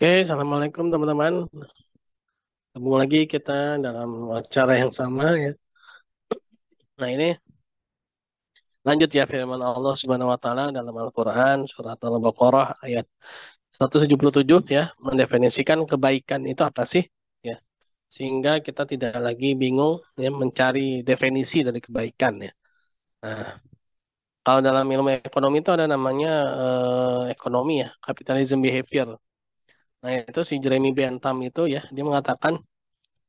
Oke, assalamualaikum teman-teman. Ketemu lagi kita dalam acara yang sama ya. Nah ini lanjut ya firman Allah Subhanahu Wa Taala dalam Al-Quran surat Al-Baqarah ayat 177 ya, mendefinisikan kebaikan itu apa sih? Ya, sehingga kita tidak lagi bingung ya mencari definisi dari kebaikan ya. Nah, kalau dalam ilmu ekonomi itu ada namanya ekonomi ya, capitalism behavior. Nah itu si Jeremy Bentham itu ya, dia mengatakan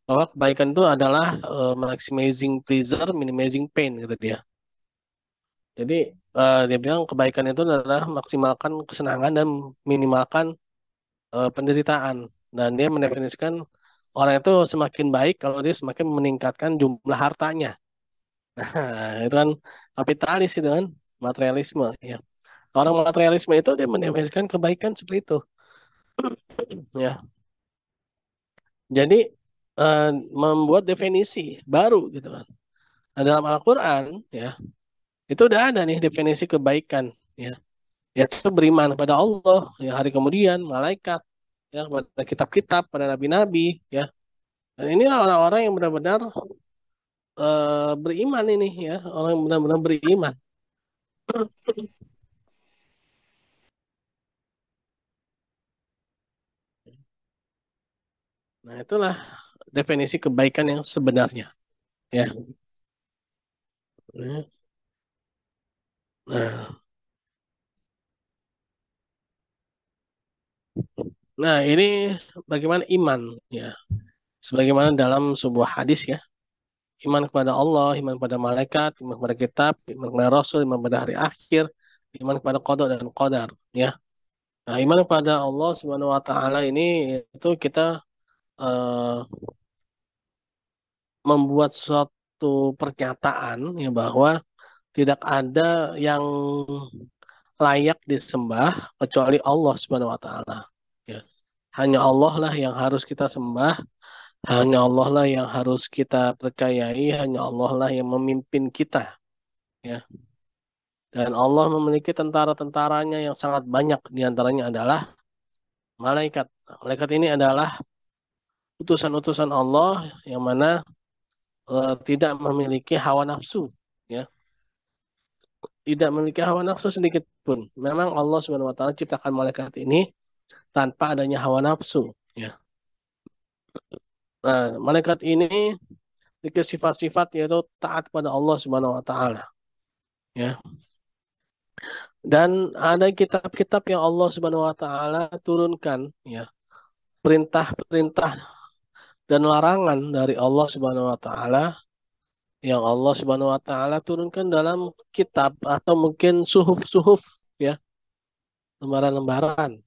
bahwa kebaikan itu adalah maximizing pleasure, minimizing pain gitu dia. Jadi dia bilang kebaikan itu adalah maksimalkan kesenangan dan minimalkan penderitaan. Dan dia mendefinisikan orang itu semakin baik kalau dia semakin meningkatkan jumlah hartanya. Nah, itu kan kapitalis itu kan materialisme ya. Orang materialisme itu dia mendefinisikan kebaikan seperti itu ya. Jadi membuat definisi baru gitu kan. Nah, dalam Al-Quran ya itu udah ada nih definisi kebaikan ya, yaitu beriman pada Allah ya, hari kemudian malaikat ya, pada kitab-kitab, pada nabi-nabi ya. Dan inilah orang-orang yang benar-benar beriman ini ya, orang yang benar-benar beriman. Nah itulah definisi kebaikan yang sebenarnya ya. Nah, nah ini bagaimana iman ya, sebagaimana dalam sebuah hadis ya, iman kepada Allah, iman kepada malaikat, iman kepada kitab, iman kepada Rasul, iman kepada hari akhir, iman kepada qada dan qadar ya. Nah, iman kepada Allah Subhanahu wa taala ini itu kita eh, membuat suatu pernyataan ya bahwa tidak ada yang layak disembah kecuali Allah Subhanahu wa taala. Ya. Hanya Allah lah yang harus kita sembah, hanya Allah lah yang harus kita percayai, hanya Allah lah yang memimpin kita ya. Dan Allah memiliki tentara-tentaranya yang sangat banyak, di antaranya adalah malaikat. Nah, malaikat ini adalah utusan-utusan Allah yang mana tidak memiliki hawa nafsu, ya, tidak memiliki hawa nafsu sedikit pun. Memang Allah Subhanahu Wa Taala ciptakan malaikat ini tanpa adanya hawa nafsu, ya. Nah, malaikat ini dikasih sifat-sifat yaitu taat pada Allah Subhanahu Wa Taala, ya. Dan ada kitab-kitab yang Allah Subhanahu Wa Taala turunkan, ya, perintah-perintah dan larangan dari Allah Subhanahu Wa Taala yang Allah Subhanahu wa taala turunkan dalam kitab atau mungkin suhuf-suhuf ya, lembaran-lembaran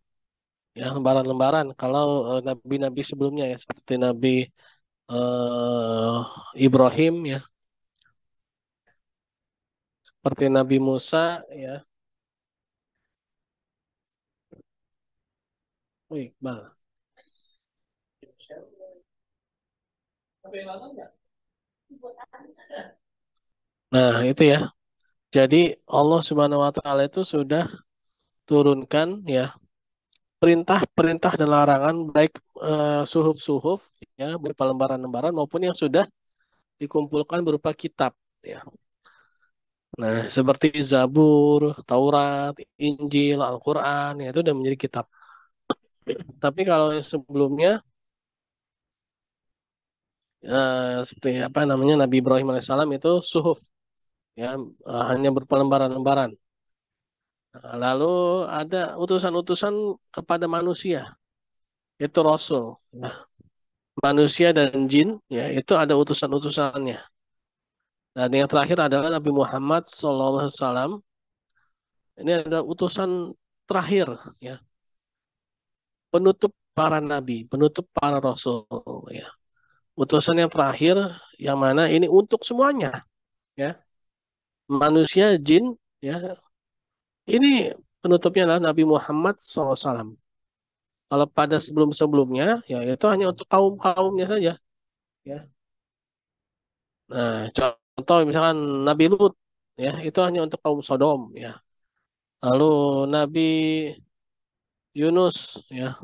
ya, lembaran-lembaran kalau nabi-nabi sebelumnya ya seperti Nabi eh, Ibrahim ya, seperti Nabi Musa ya. Wih, Iqbal. Nah, itu ya. Jadi Allah Subhanahu wa taala itu sudah turunkan ya perintah-perintah dan larangan baik suhuf-suhuf ya berupa lembaran-lembaran maupun yang sudah dikumpulkan berupa kitab ya. Nah, seperti Zabur, Taurat, Injil, Al-Quran, ya, itu udah menjadi kitab. Tapi kalau yang sebelumnya, seperti apa namanya Nabi Ibrahim alaihissalam itu suhuf, ya, hanya berupa lembaran-lembaran. Nah, lalu ada utusan-utusan kepada manusia, itu Rasul. Nah, manusia dan jin, ya, itu ada utusan-utusannya. Dan yang terakhir adalah Nabi Muhammad SAW. Ini adalah utusan terakhir, ya, penutup para nabi, penutup para rasul ya. Utusan yang terakhir yang mana ini untuk semuanya ya. Manusia, jin ya. Ini penutupnya adalah Nabi Muhammad SAW. Kalau pada sebelum-sebelumnya ya itu hanya untuk kaum-kaumnya saja ya. Nah, contoh misalkan Nabi Lut ya, itu hanya untuk kaum Sodom ya. Lalu Nabi Yunus ya,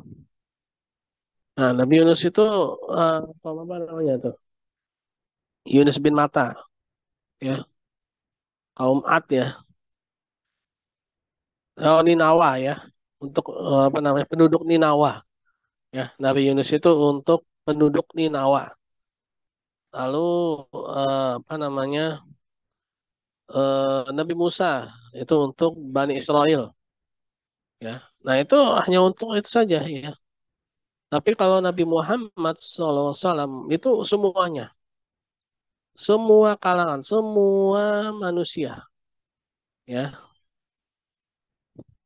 Nah, Nabi Yunus itu apa namanya tuh? Yunus bin Matta, ya, kaum Ad ya. Oh, Ninawa ya. Untuk apa namanya? Penduduk Ninawa, ya. Nabi Yunus itu untuk penduduk Ninawa. Lalu apa namanya? Nabi Musa itu untuk Bani Israel, ya. Nah, itu hanya untuk itu saja, ya. Tapi kalau Nabi Muhammad SAW itu semuanya, semua kalangan, semua manusia, ya.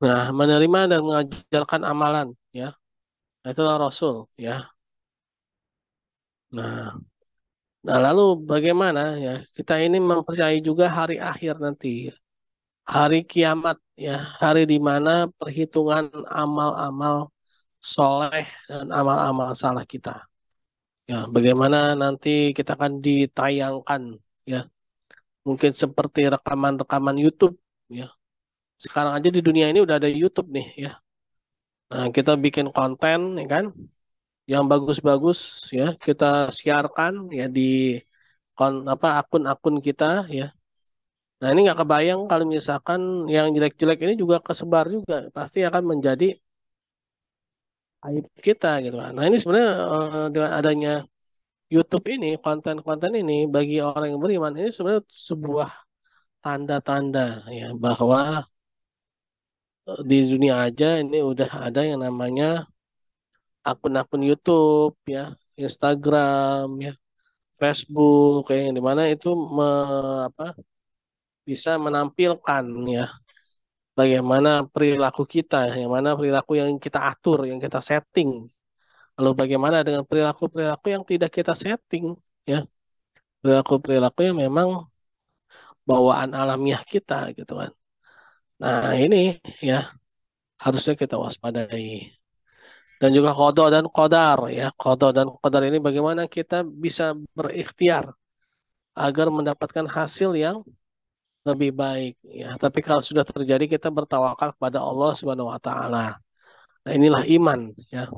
Nah, menerima dan mengajarkan amalan, ya. Nah, itulah Rasul, ya. Nah, nah, lalu bagaimana ya? Kita ini mempercayai juga hari akhir nanti, ya. Hari kiamat, ya. Hari di mana perhitungan amal-amal soleh dan amal-amal salah kita. Ya, bagaimana nanti kita akan ditayangkan, ya. Mungkin seperti rekaman-rekaman YouTube, ya. Sekarang aja di dunia ini udah ada YouTube nih, ya. Nah, kita bikin konten, ya kan, yang bagus-bagus, ya, kita siarkan ya di akun-akun kita, ya. Nah, ini nggak kebayang kalau misalkan yang jelek-jelek ini juga kesebar juga, pasti akan menjadi aib kita gitu kan. Nah, ini sebenarnya dengan adanya YouTube ini, konten-konten ini bagi orang yang beriman ini sebenarnya sebuah tanda-tanda, ya, bahwa di dunia aja ini udah ada yang namanya akun-akun YouTube, ya, Instagram, ya, Facebook, kayak yang dimana itu apa, bisa menampilkan, ya, bagaimana perilaku kita, yang mana perilaku yang kita atur, yang kita setting. Lalu bagaimana dengan perilaku-perilaku yang tidak kita setting, ya, perilaku-perilaku yang memang bawaan alamiah kita gitu kan. Nah, ini, ya, harusnya kita waspadai. Dan juga kodo dan kodar, ya, kodo dan kodar ini bagaimana kita bisa berikhtiar agar mendapatkan hasil yang lebih baik, ya. Tapi kalau sudah terjadi kita bertawakal kepada Allah Subhanahu wa taala. Nah, inilah iman, ya.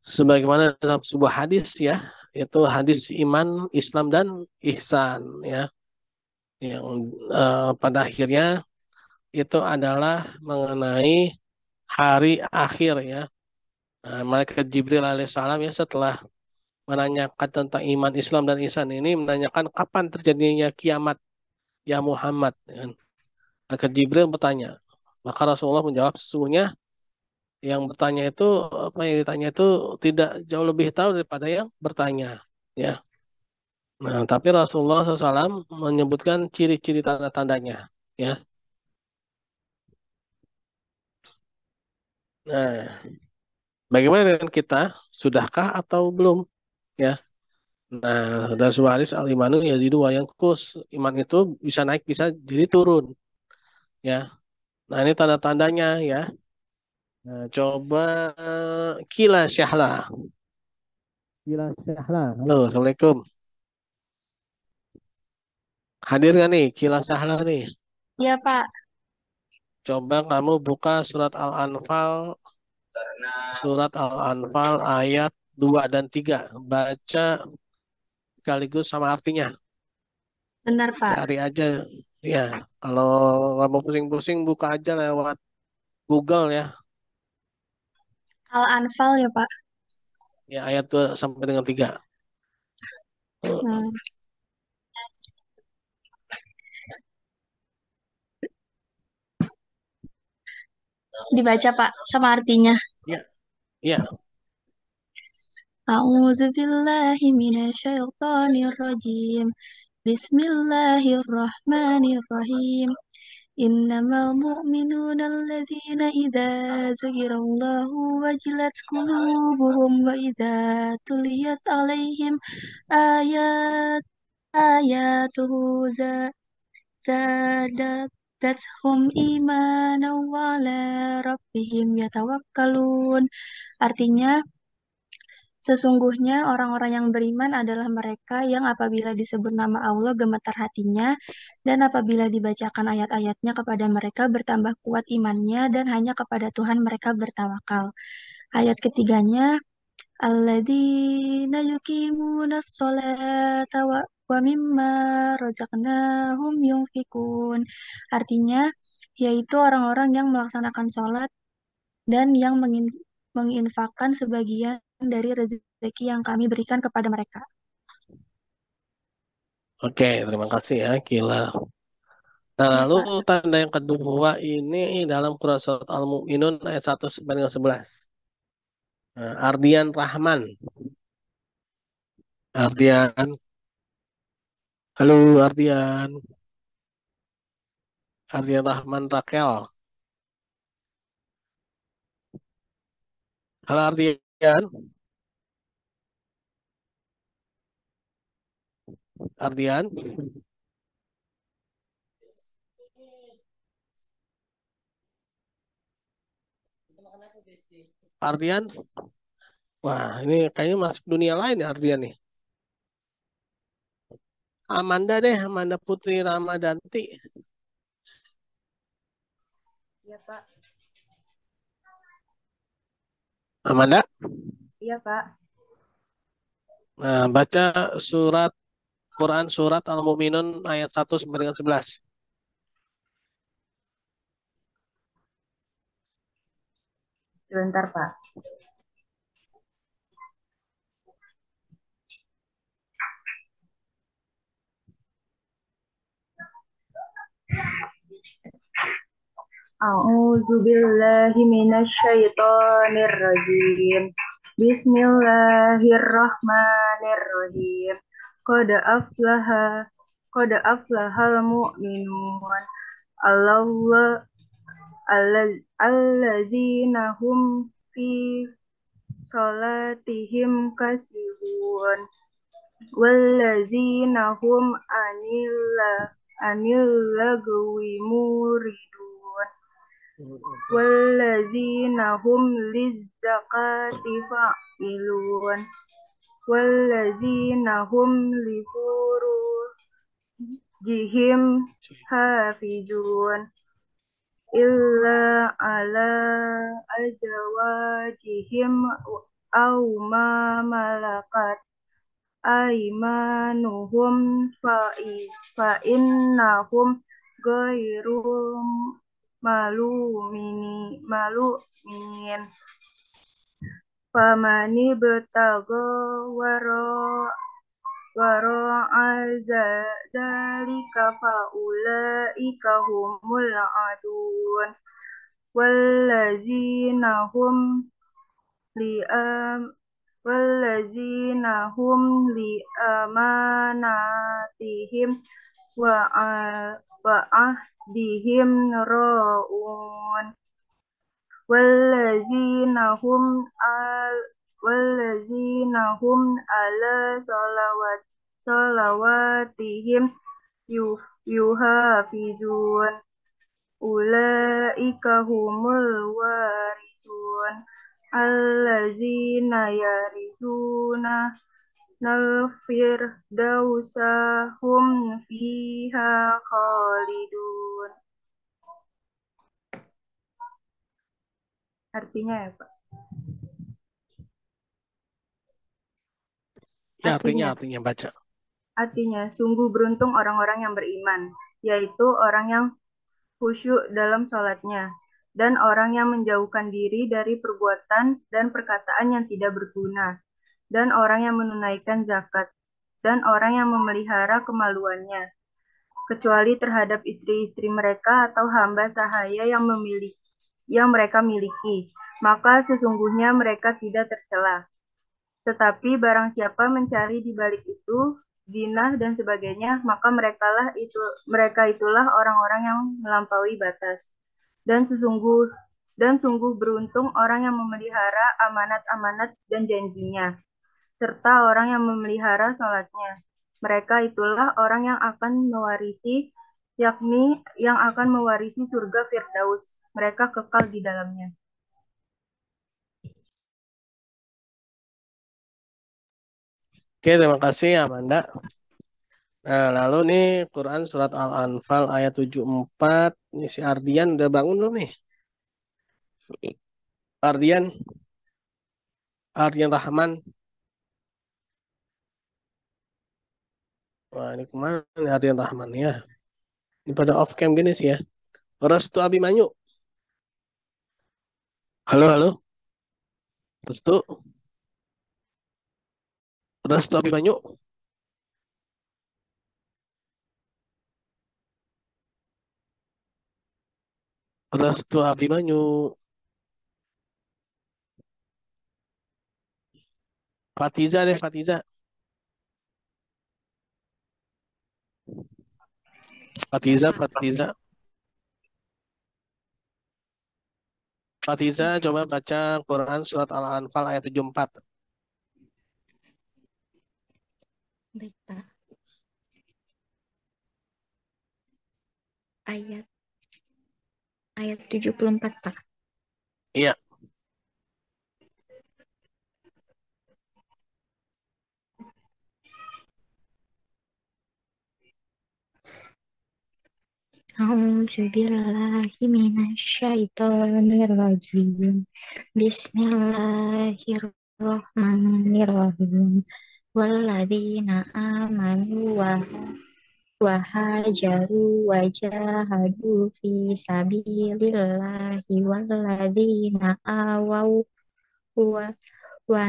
Sebagaimana dalam sebuah hadis, ya, itu hadis iman, Islam dan ihsan, ya. Yang pada akhirnya itu adalah mengenai hari akhir, ya. Nah, Malaikat Jibril alaihissalam, ya, setelah menanyakan tentang iman, Islam dan ihsan ini menanyakan kapan terjadinya kiamat, ya Muhammad, ya kan? Maka Jibril bertanya. Maka Rasulullah menjawab, sesungguhnya yang bertanya itu, apa yang ditanya itu tidak jauh lebih tahu daripada yang bertanya. Ya. Nah, tapi Rasulullah SAW menyebutkan ciri-ciri tanda-tandanya. Ya. Nah, bagaimana dengan kita? Sudahkah atau belum? Ya. Nah, dan suharis al-imanu yazidu wa yanqus. Iman itu bisa naik, bisa jadi turun. Ya. Nah, ini tanda-tandanya, ya. Nah, coba kila syahla. Kila syahla. Halo, Assalamualaikum. Hadir nggak nih? Kila syahla nih. Iya, Pak. Coba kamu buka surat Al-Anfal ayat 2 dan 3. Baca sekaligus sama artinya. Benar, Pak. Cari aja. Ya, kalau kamu pusing-pusing buka aja lewat Google, ya. Al-Anfal ya, Pak. Ya, ayat 2 sampai dengan 3. Hmm. Dibaca, Pak, sama artinya. Ya, ya. A'udzu billahi minasyaitonir rajim. Bismillahirrahmanirrahim. Innamal mu'minuna alladzina idza dzukirallahu wajilat qulubuhum wa idza tuliyat alaihim ayat ayatuhu zadatuhum imanan wa ala rabbihim yatawakkalun. Artinya, sesungguhnya orang-orang yang beriman adalah mereka yang apabila disebut nama Allah gemetar hatinya, dan apabila dibacakan ayat-ayatnya kepada mereka bertambah kuat imannya, dan hanya kepada Tuhan mereka bertawakal. Ayat ketiganya, Alladzina yuqimuna sholata wa mimma razaqnahum yunfikun. Artinya, yaitu orang-orang yang melaksanakan sholat dan yang menginfakkan sebagian dari rezeki yang kami berikan kepada mereka. Oke, terima kasih ya, Kila. Nah, Ya, lalu Pak. tanda yang kedua ini dalam Quran Surat Al-Mu'minun ayat 1 sampai dengan 11. Nah, Ardian Rahman. Ardian. Halo, Ardian. Ardian Rahman Rakel. Halo, Ardian. Ardian. Ardian. Wah, ini kayaknya masuk dunia lain ya Ardian nih. Amanda deh, Amanda Putri Ramadanti. Iya, Pak. Amanda. Iya, Pak. Nah, baca surat Quran surat Al-Mu'minun ayat 1 sampai dengan 11. Sebentar, Pak. A'udzu billahi minasyaitonir rajim. Bismillahirrahmanirrahim. Qad aflaha qad aflahal mu'minun. Allah allazina hum fi sholatihim kasihun. Wallazina hum anil lagwi muridun. Wallazina hum lizzakati fa'ilun. Wallazina hum lifurujihim hafizun. Illa ala azwajihim aw ma malakat aimanuhum fa'innahum ghairu maluminin famani betago waro azalika faulaika humul adun wallazina hum li'am wallazina hum li'amanatihim wa ahdihim ra'un wallazina hum ala salawatihim yuhafizun ulaika humul warithun allazina yarizuna nal-firdausa hum fiha khalidun. Artinya ya, Pak? Ya, artinya baca. Artinya, sungguh beruntung orang-orang yang beriman, yaitu orang yang khusyuk dalam sholatnya, dan orang yang menjauhkan diri dari perbuatan dan perkataan yang tidak berguna, dan orang yang menunaikan zakat, dan orang yang memelihara kemaluannya, kecuali terhadap istri-istri mereka atau hamba sahaya yang mereka miliki, maka sesungguhnya mereka tidak tercela. Tetapi barang siapa mencari di balik itu zina dan sebagainya, maka mereka itulah orang-orang yang melampaui batas. Dan sungguh beruntung orang yang memelihara amanat-amanat dan janjinya, serta orang yang memelihara sholatnya. Mereka itulah orang yang akan mewarisi surga Firdaus. Mereka kekal di dalamnya. Oke, terima kasih Amanda. Nah, lalu nih Quran surat Al-Anfal ayat 74. Ini si Ardian udah bangun belum nih? Ardian. Aryan Rahman. Wah, ini kemana nih Aryan Rahman ya? Ini pada off cam gini sih ya. Restu Abimanyu. Halo, halo. Restu. Restu Abimanyu. Restu Abimanyu. Fatiza deh, Fatiza. Fatiza, Fatiza. Fatiza, coba baca Quran surat Al-Anfal ayat 74. Baik, Pak. Ayat 74, Pak. Iya. A'udzu billahi minasyaitonir rajim. Bismillahirrahmanirrahim. Walladzina amanu wa hajaru wa jahadu fi sabilillahi walladzina awaw wa wa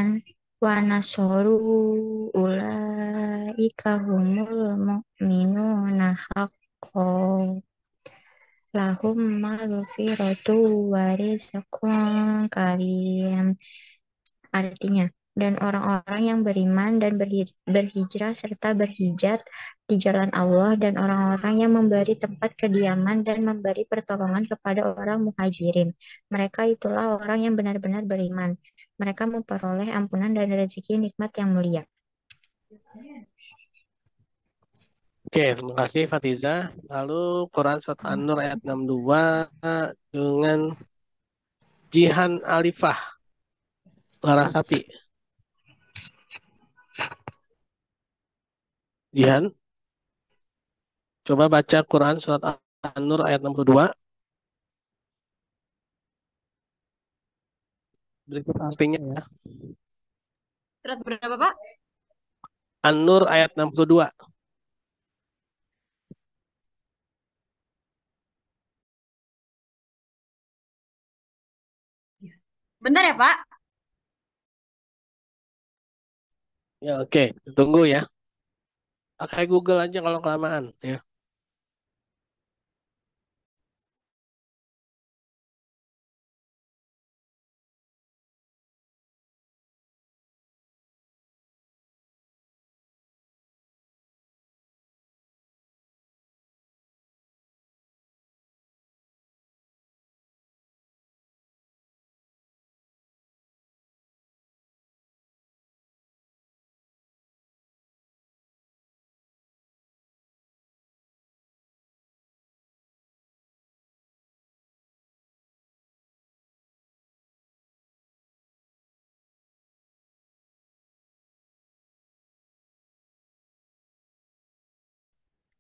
wa nasoru ulaika humul mu'minuna haqqan lahum maghfiratu wa rizqun karim. Artinya, dan orang-orang yang beriman dan berhijrah serta berhijat di jalan Allah dan orang-orang yang memberi tempat kediaman dan memberi pertolongan kepada orang muhajirin. Mereka itulah orang yang benar-benar beriman. Mereka memperoleh ampunan dan rezeki nikmat yang mulia. Oke, terima kasih Fatiza. Lalu Quran surat An-Nur ayat 62 dengan Jihan Alifah Larasati. Jihan, coba baca Quran surat An-Nur ayat 62. Berikut artinya ya. Surat berapa, Pak? An-Nur ayat 62. Bentar ya, Pak. Ya, oke. Tunggu ya. Pakai Google aja kalau kelamaan ya.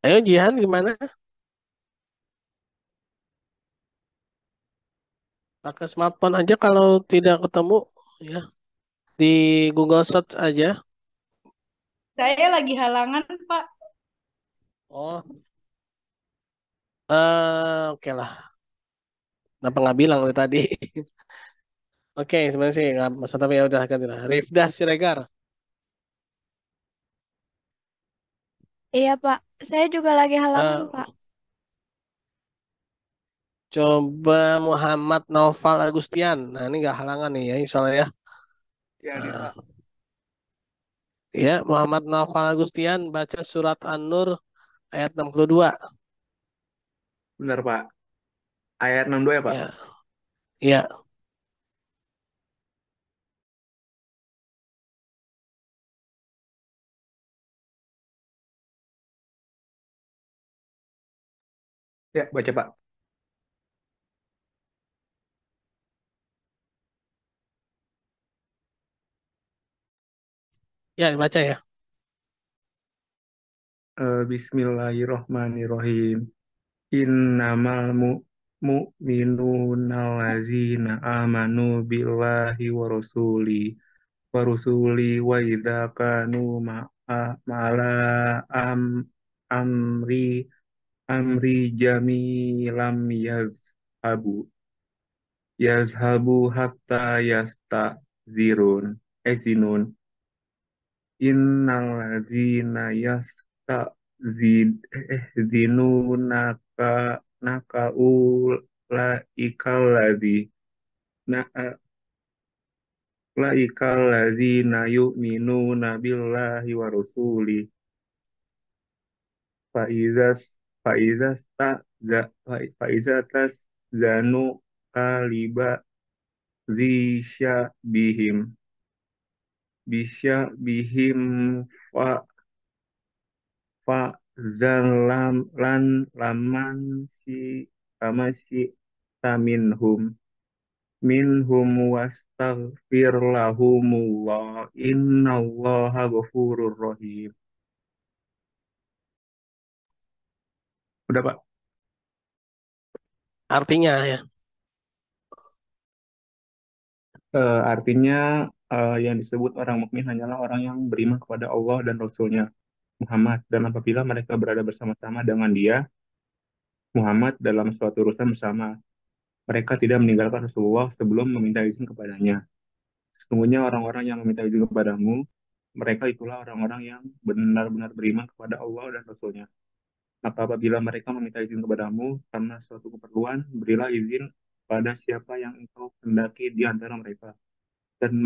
Ayo Jihan gimana? Pakai smartphone aja kalau tidak ketemu ya. Di Google Search aja. Saya lagi halangan, Pak. Oh, oke lah. Kenapa nggak bilang dari tadi? Oke, sebenarnya sih nggak masalah tapi ya udah ganti lah. Rifdah Siregar. Iya, Pak. Saya juga lagi halangan, Eh, Pak. coba Muhammad Naufal Agustian. Nah, ini nggak halangan nih ya, insya Allah ya. Ya, nih, Nah, Pak. ya, Muhammad Naufal Agustian baca surat An-Nur ayat 62. Benar, Pak. Ayat 62 ya, Pak? Ya, ya. Ya, baca, Pak. Ya, dibaca ya. Bismillahirrahmanirrahim. Innamal mu'minuna allazina amanu billahi wa rasuli wa rusuli wa idza kanu ma'ala am amri amri jamilam yazhabu hatta zinun innal ladzina zinunaka ulaikal ladzi na ulaikal ladzina yu'minuna billahi wa rasuli faizas faizas ta faizatas zanu kaliba zisya bihim fa fa zan laman si minhum wastaghfir lahumullah innallaha ghafurur rahim. Udah Pak. Artinya ya. Artinya yang disebut orang mukmin hanyalah orang yang beriman kepada Allah dan Rasulnya Muhammad, dan apabila mereka berada bersama-sama dengan dia Muhammad dalam suatu urusan bersama, mereka tidak meninggalkan Rasulullah sebelum meminta izin kepadanya. Sesungguhnya orang-orang yang meminta izin kepadamu, mereka itulah orang-orang yang benar-benar beriman kepada Allah dan Rasulnya. Maka apabila mereka meminta izin kepadamu karena suatu keperluan, berilah izin pada siapa yang engkau hendaki di antara mereka. Dan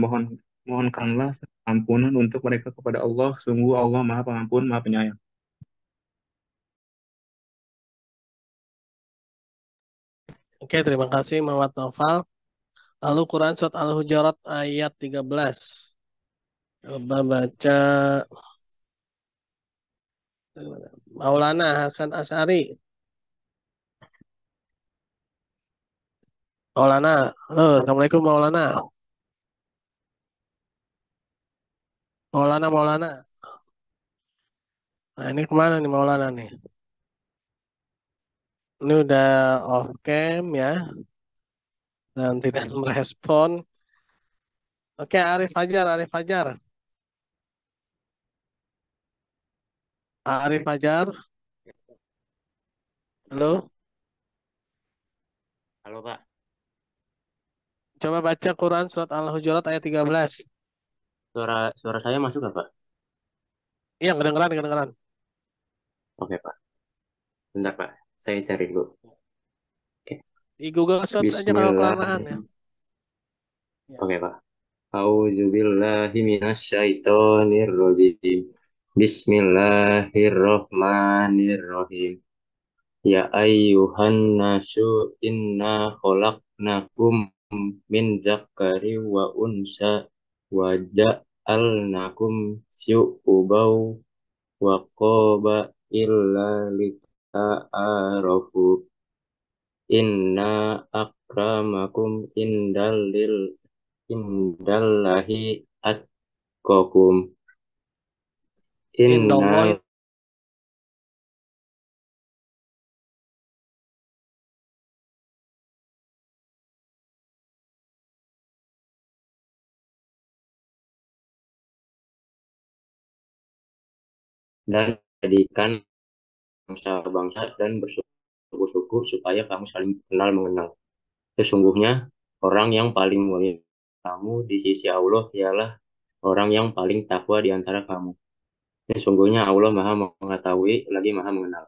mohonkanlah ampunan untuk mereka kepada Allah. Sungguh Allah Maha Pengampun, Maha Penyayang. Oke, terima kasih Muhammad Naufal. Lalu Quran Surat Al-Hujurat ayat 13. Coba baca Maulana Hasan Asy'ari. Maulana, halo, Assalamualaikum Maulana. Maulana. Nah, ini kemana nih Maulana nih? Ini udah off cam ya dan tidak merespon. Oke, Arif Fajar. Arif Fajar, halo. Halo Pak, Coba baca Quran Surat Al-Hujurat ayat 13. suara saya masuk nggak Pak? Iya, kedengeran. Oke Pak, bentar Pak, saya cari dulu. Oke. Di Google Search aja kalau kelamaan ya. Oke Pak. Auzubillahi minasyaitonirrajim. Bismillahirrohmanirrohim. Ya ayyuhan nasu inna khalaqnakum min zakari wa unsa wa ja'alnakum syu'ubaw wa qaba illa lita'arafu inna akramakum indallahi atqakum Indallah. inna dan jadikan bangsa-bangsa dan bersuku-suku supaya kamu saling kenal mengenal. Sesungguhnya orang yang paling mulia kamu di sisi Allah ialah orang yang paling takwa di antara kamu. Sesungguhnya Allah Maha Mengetahui lagi Maha Mengenal.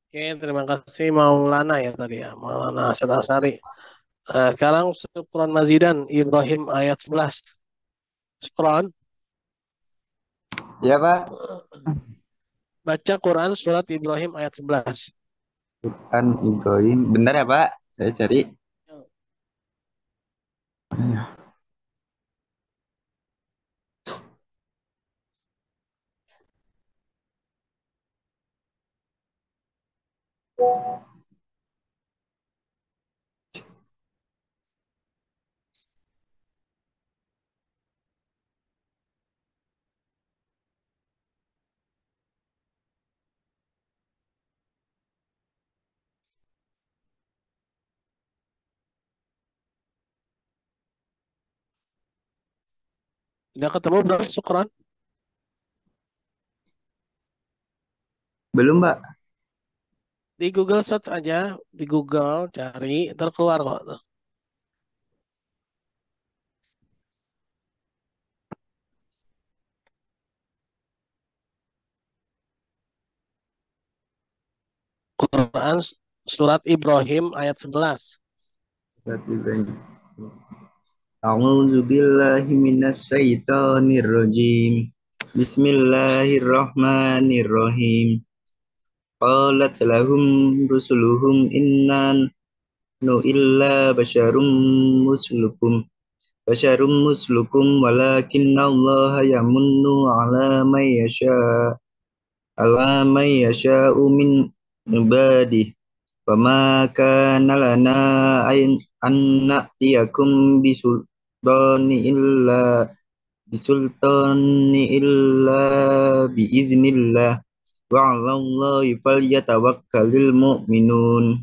Oke, terima kasih Maulana ya tadi ya. Maulana Hasan Asy'ari. Sekarang Quran Mazidan Ibrahim ayat 11. Quran. Ya Pak. Baca Quran surat Ibrahim ayat 11. Quran Ibrahim. Benar ya Pak? Saya cari. Udah ketemu belum Sukron? Belum, Mbak. Di Google search aja, di Google cari, terkeluar kok tuh. Quran surat Ibrahim ayat 11. A'udzu billahi minas syaitonir rajim. Bismillahirrahmanirrahim. Qalat lahum rusuluhum innan nu illa basyarum muslukum walakinnallaha yamunnu ala may yasha'u min ibadihi wama kana lana an na'tiyakum bisultani illa biiznillah wa 'alallahi falyatawakkalul mu'minun.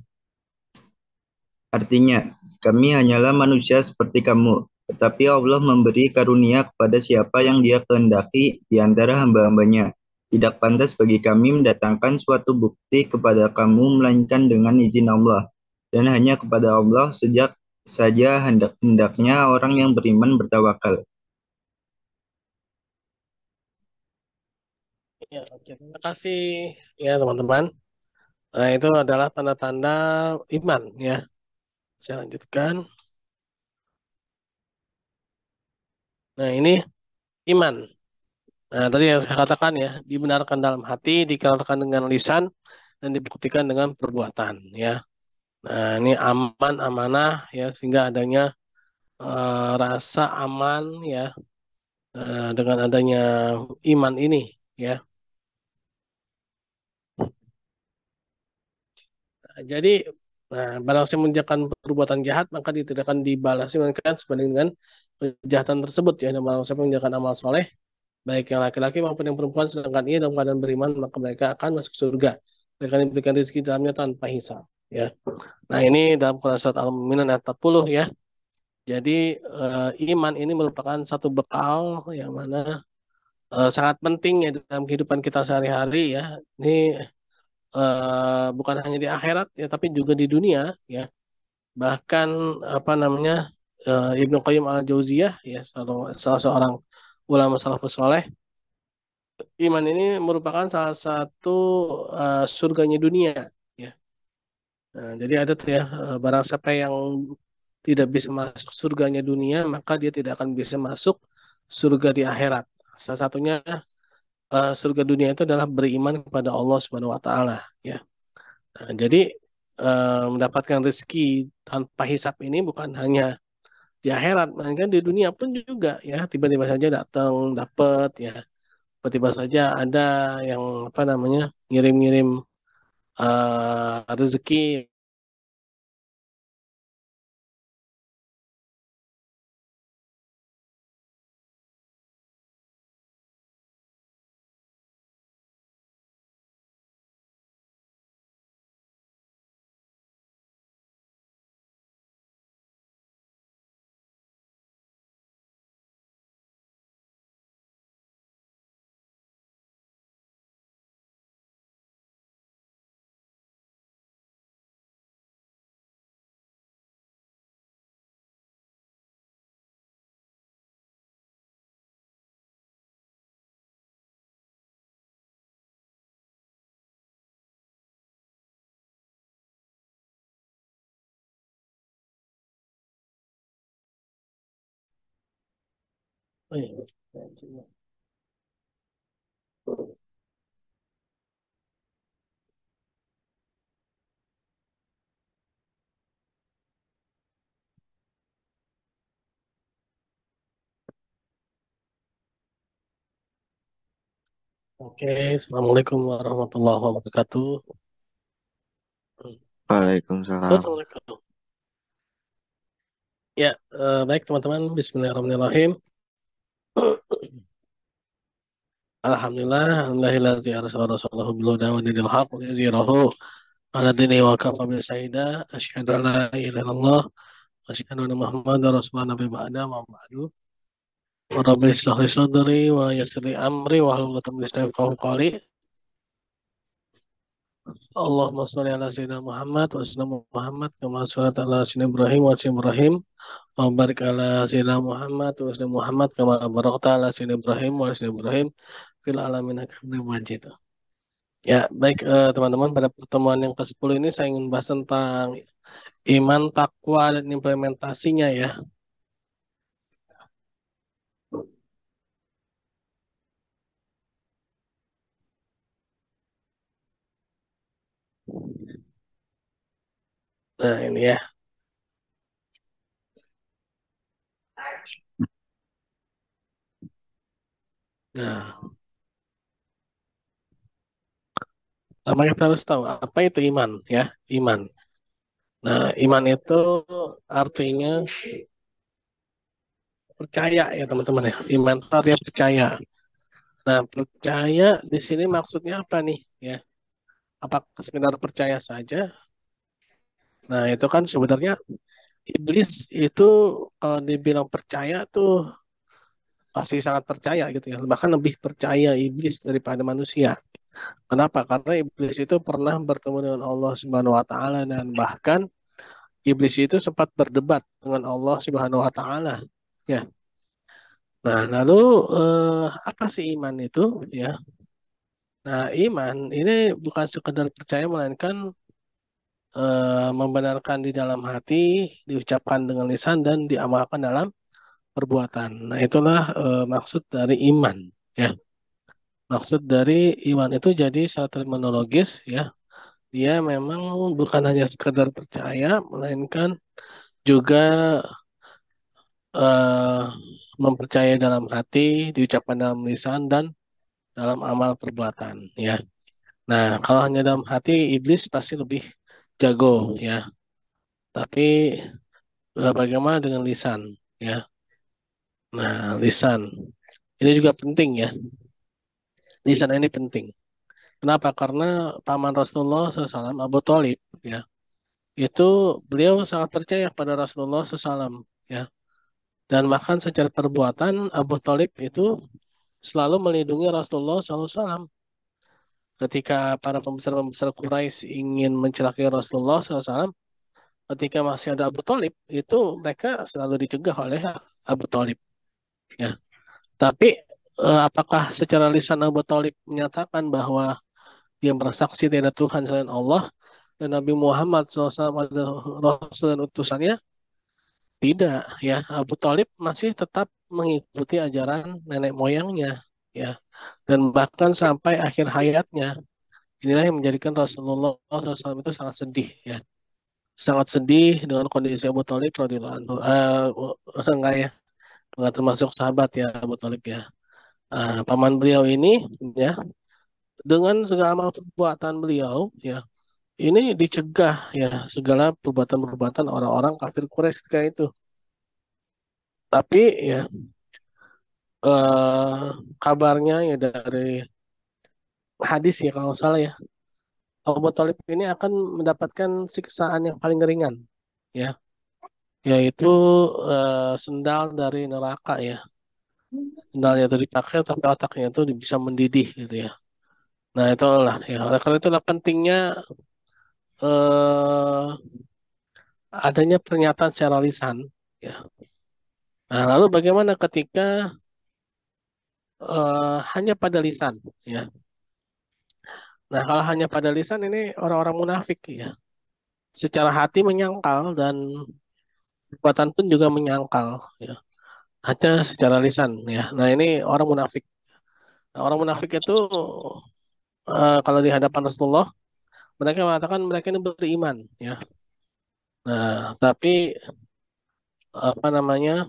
Artinya, kami hanyalah manusia seperti kamu, tetapi Allah memberi karunia kepada siapa yang Dia kehendaki di antara hamba-hambanya. Tidak pantas bagi kami mendatangkan suatu bukti kepada kamu melainkan dengan izin Allah. Dan hanya kepada Allah saja hendaknya orang yang beriman bertawakal. Ya, oke. Terima kasih ya teman-teman. Nah, itu adalah tanda-tanda iman ya. Saya lanjutkan. Nah, ini iman. Nah, tadi yang saya katakan ya, dibenarkan dalam hati, dikatakan dengan lisan, dan dibuktikan dengan perbuatan ya. Nah, ini aman, amanah ya, sehingga adanya rasa aman ya dengan adanya iman ini ya. Nah, jadi barang siapa mengerjakan perbuatan jahat maka dia tidak akan dibalas melainkan sebanding dengan kejahatan tersebut ya. Dan barang siapa mengerjakan amal soleh baik yang laki-laki maupun yang perempuan sedangkan ia dalam keadaan beriman maka mereka akan masuk surga. Mereka diberikan rezeki dalamnya tanpa hisab ya. Nah, ini dalam Quran surat Al-Mu'minun ayat 40 ya. Jadi iman ini merupakan satu bekal yang mana sangat penting ya dalam kehidupan kita sehari-hari ya. Ini bukan hanya di akhirat ya tapi juga di dunia ya. Bahkan apa namanya Ibnu Qayyim al-Jauziyah ya salah seorang ulama salafus saleh, iman ini merupakan salah satu surganya dunia ya. Nah, jadi ada tuh ya barang siapa yang tidak bisa masuk surganya dunia maka dia tidak akan bisa masuk surga di akhirat. Salah satunya surga dunia itu adalah beriman kepada Allah Subhanahu wa taala ya. Nah, jadi mendapatkan rezeki tanpa hisap ini bukan hanya di akhirat, melainkan di dunia pun juga ya tiba-tiba saja datang dapat ya, tiba-tiba saja ada yang apa namanya ngirim-ngirim rezeki. Oh, iya. Oke, Assalamualaikum warahmatullahi wabarakatuh. Waalaikumsalam. Assalamualaikum. Ya, baik teman-teman, Bismillahirrahmanirrahim. Alhamdulillah, alhamdulillahilladzi arsala rasulahu bil huda wa dinil haqq liyuzhirahu ala dini wa kafa bil syahida asyhadu an la ilaha illallah wa asyhadu anna muhammadar rasulullah nabi ba'da wa ba'du. wa rabbi shrah li sadri wa yassir li amri wa hlul 'uqdatam min lisani yafqahu qawli. Allahumma sholli ala sayyidina Muhammad wa sallam Muhammad kama shallaita ala sayyidina Ibrahim wa sallam Ibrahim wa barik ala sayyidina Muhammad wa sallam Muhammad kama barakta ala sayyidina Ibrahim wa sallam Ibrahim fil alamin innaka Hamidum Majid. Ya, baik teman-teman, pada pertemuan yang ke-10 ini saya ingin bahas tentang iman, takwa, dan implementasinya ya. Nah, ini ya. Nah, pertama kita harus tahu apa itu iman ya, iman. Nah, iman itu artinya percaya ya teman-teman ya. Iman itu artinya percaya. Nah, percaya di sini maksudnya apa nih ya? Apakah sekedar percaya saja? Nah, itu kan sebenarnya iblis itu kalau dibilang percaya tuh pasti sangat percaya gitu ya. Bahkan lebih percaya iblis daripada manusia. Kenapa? Karena iblis itu pernah bertemu dengan Allah Subhanahu wa taala dan bahkan iblis itu sempat berdebat dengan Allah Subhanahu wa taala. Ya. Nah, lalu apa sih iman itu ya? Nah, iman ini bukan sekedar percaya melainkan membenarkan di dalam hati, diucapkan dengan lisan dan diamalkan dalam perbuatan. Nah, itulah maksud dari iman ya. Maksud dari iman itu jadi secara terminologis ya. Dia memang bukan hanya sekedar percaya, melainkan juga eh, mempercayai dalam hati, diucapkan dalam lisan dan dalam amal perbuatan ya. Nah, kalau hanya dalam hati iblis pasti lebih jago ya. Tapi bagaimana dengan lisan ya? Nah, lisan ini juga penting ya. Lisan ini penting. Kenapa? Karena paman Rasulullah SAW Abu Thalib ya, itu beliau sangat percaya pada Rasulullah SAW ya. Dan bahkan secara perbuatan Abu Thalib itu selalu melindungi Rasulullah SAW. Ketika para pembesar-pembesar Quraisy ingin mencelakai Rasulullah SAW, ketika masih ada Abu Thalib, itu mereka selalu dicegah oleh Abu Thalib. Ya. Tapi apakah secara lisan Abu Thalib menyatakan bahwa dia bersaksi tidak ada Tuhan selain Allah dan Nabi Muhammad SAW adalah Rasul dan utusannya? Tidak, ya. Abu Thalib masih tetap mengikuti ajaran nenek moyangnya, ya. Dan bahkan sampai akhir hayatnya, inilah yang menjadikan Rasulullah SAW itu sangat sedih, ya. Sangat sedih dengan kondisi Abu Thalib radhiyallahu anhu. Enggak ya, enggak termasuk sahabat ya Abu Thalib ya. Paman beliau ini, ya, dengan segala amal perbuatan beliau, ya, ini dicegah ya segala perbuatan-perbuatan orang-orang kafir Quraisy ketika itu. Tapi ya eh, kabarnya ya dari hadis ya kalau nggak salah ya, Abu Thalib ini akan mendapatkan siksaan yang paling ringan ya, yaitu sendal dari neraka ya. Sendalnya itu dipakai tapi otaknya itu bisa mendidih gitu ya. Nah itulah ya. Oleh karena itulah pentingnya eh, adanya pernyataan secara lisan ya. Nah lalu bagaimana ketika hanya pada lisan ya. Nah, kalau hanya pada lisan ini orang-orang munafik ya. Secara hati menyangkal dan perbuatan pun juga menyangkal ya. Hanya secara lisan ya. Nah, ini orang munafik. Nah, orang munafik itu kalau di hadapan Rasulullah mereka mengatakan mereka ini beriman ya. Nah, tapi apa namanya?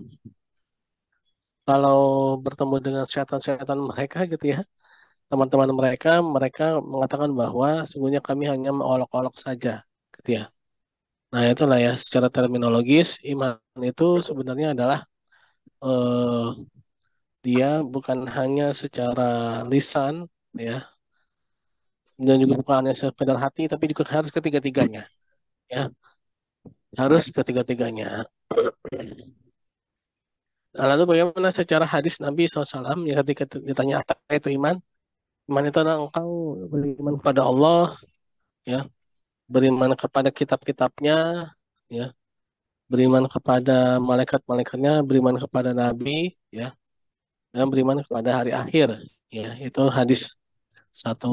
Kalau bertemu dengan syaitan-syaitan mereka gitu ya, teman-teman mereka, mereka mengatakan bahwa sungguhnya kami hanya mengolok-olok saja gitu ya. Nah, itulah ya secara terminologis iman itu sebenarnya adalah eh, dia bukan hanya secara lisan ya dan juga bukan hanya sekedar hati tapi juga harus ketiga-tiganya ya, harus ketiga-tiganya. Lalu bagaimana secara hadis Nabi SAW ya ketika ditanya apa itu iman? Iman itu adalah engkau beriman kepada Allah, ya, beriman kepada kitab-kitabnya, ya, beriman kepada malaikat-malaikatnya, beriman kepada Nabi, ya, dan beriman kepada hari akhir. Ya, itu hadis satu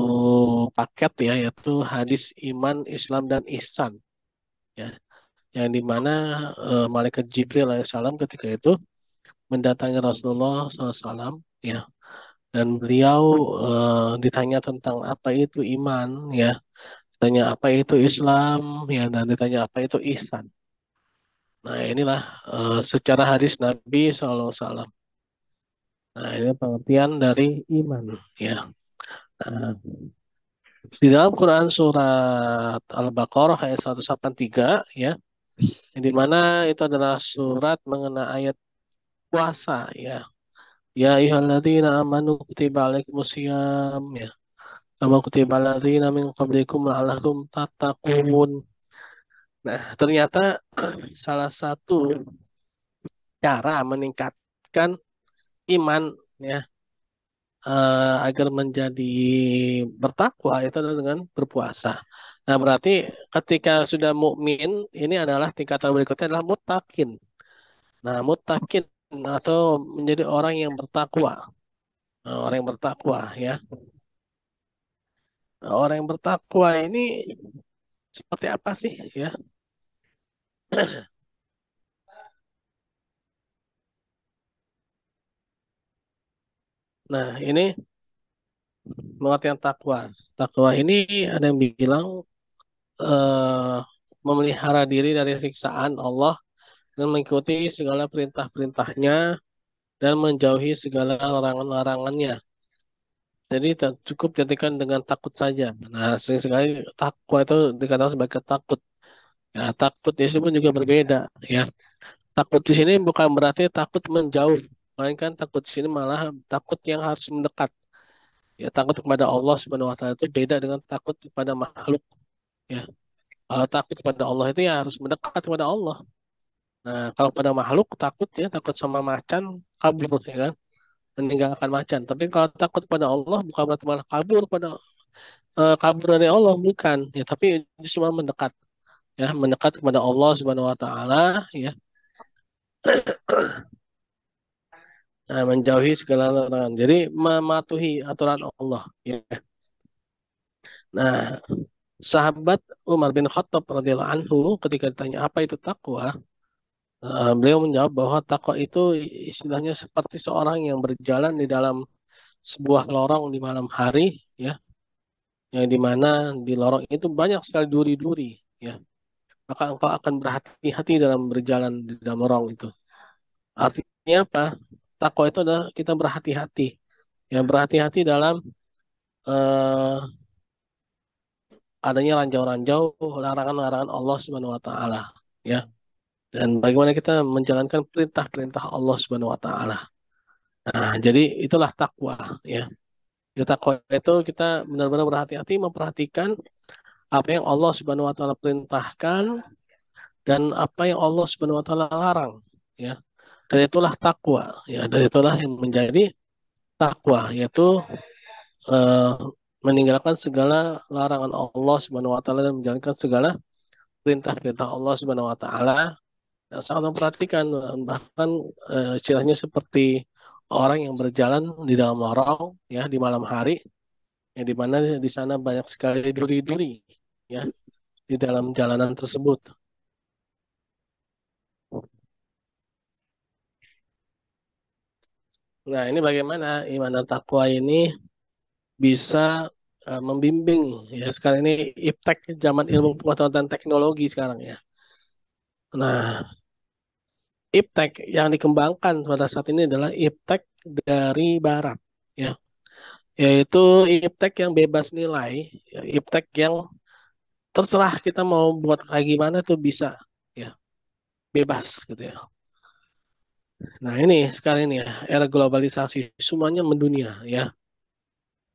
paket ya, yaitu hadis iman, Islam dan ihsan. Ya, yang dimana malaikat Jibril alaihissalam ketika itu mendatangi Rasulullah SAW, ya, dan beliau ditanya tentang apa itu iman, ya, ditanya apa itu Islam, ya, dan ditanya apa itu ihsan. Nah, inilah secara hadis Nabi SAW. Nah, ini pengertian dari iman, ya. Nah, di dalam Quran surat Al-Baqarah ayat 183, ya, yang dimana itu adalah surat mengenai ayat puasa, ya. Ya ayyuhalladzina amanu kutiba alaikumusiyam, ya. Kama kutiba alladzina min qablikum la'allakum tattaqun. Nah, ternyata salah satu cara meningkatkan iman, ya, agar menjadi bertakwa itu adalah dengan berpuasa. Nah, berarti ketika sudah mukmin, ini adalah tingkatan berikutnya adalah muttaqin. Nah, muttaqin atau menjadi orang yang bertakwa. Nah, orang yang bertakwa, ya. Nah, orang yang bertakwa ini seperti apa sih, ya? Nah, ini pengertian takwa. Takwa ini ada yang bilang eh, memelihara diri dari siksaan Allah dan mengikuti segala perintah-perintahnya dan menjauhi segala larangan-larangannya. Jadi cukup jadikan dengan takut saja. Nah, sering sekali takwa itu dikatakan sebagai takut. Ya, takut di sini pun juga berbeda. Ya, takut di sini bukan berarti takut menjauh, melainkan takut di sini malah takut yang harus mendekat. Ya, takut kepada Allah Subhanahu Wa Taala itu beda dengan takut kepada makhluk. Ya, kalau takut kepada Allah itu ya harus mendekat kepada Allah. Nah, kalau pada makhluk takut ya takut sama macan kabur, ya kan, meninggalkan macan. Tapi kalau takut pada Allah bukan berarti malah kabur dari Allah, bukan. Ya, tapi justru malah mendekat, ya, mendekat kepada Allah Subhanahu Wa Taala, ya. Nah, menjauhi segala larangan. Jadi mematuhi aturan Allah, ya. Nah, sahabat Umar bin Khattab radhiyallahu anhu ketika ditanya apa itu takwa, beliau menjawab bahwa takwa itu istilahnya seperti seorang yang berjalan di dalam sebuah lorong di malam hari, ya, yang dimana di lorong itu banyak sekali duri-duri, ya, maka engkau akan berhati-hati dalam berjalan di dalam lorong itu. Artinya apa? Takwa itu adalah kita berhati-hati, ya, berhati-hati dalam eh, adanya ranjau-ranjau larangan-larangan Allah Subhanahu Wa Taala, ya, dan bagaimana kita menjalankan perintah-perintah Allah Subhanahu Wa Taala. Nah, jadi itulah takwa, ya. Di takwa itu kita benar-benar berhati-hati memperhatikan apa yang Allah Subhanahu Wa Taala perintahkan dan apa yang Allah Subhanahu Wa Taala larang, ya. Dan itulah takwa, ya. Dan itulah yang menjadi takwa, yaitu eh, meninggalkan segala larangan Allah Subhanahu Wa Taala dan menjalankan segala perintah-perintah Allah Subhanahu Wa Taala. Yang sangat memperhatikan, bahkan istilahnya seperti orang yang berjalan di dalam lorong, ya, di malam hari, ya, di mana di sana banyak sekali duri-duri, ya, di dalam jalanan tersebut. Nah, ini bagaimana iman dan takwa ini bisa membimbing, ya, sekarang ini iptek, zaman ilmu pengetahuan dan teknologi sekarang, ya. Nah, iptek yang dikembangkan pada saat ini adalah iptek dari Barat, ya, yaitu iptek yang bebas nilai, ya, iptek yang terserah kita mau buat kayak gimana tuh bisa, ya, bebas gitu, ya. Nah, ini sekarang ini ya, era globalisasi, semuanya mendunia, ya.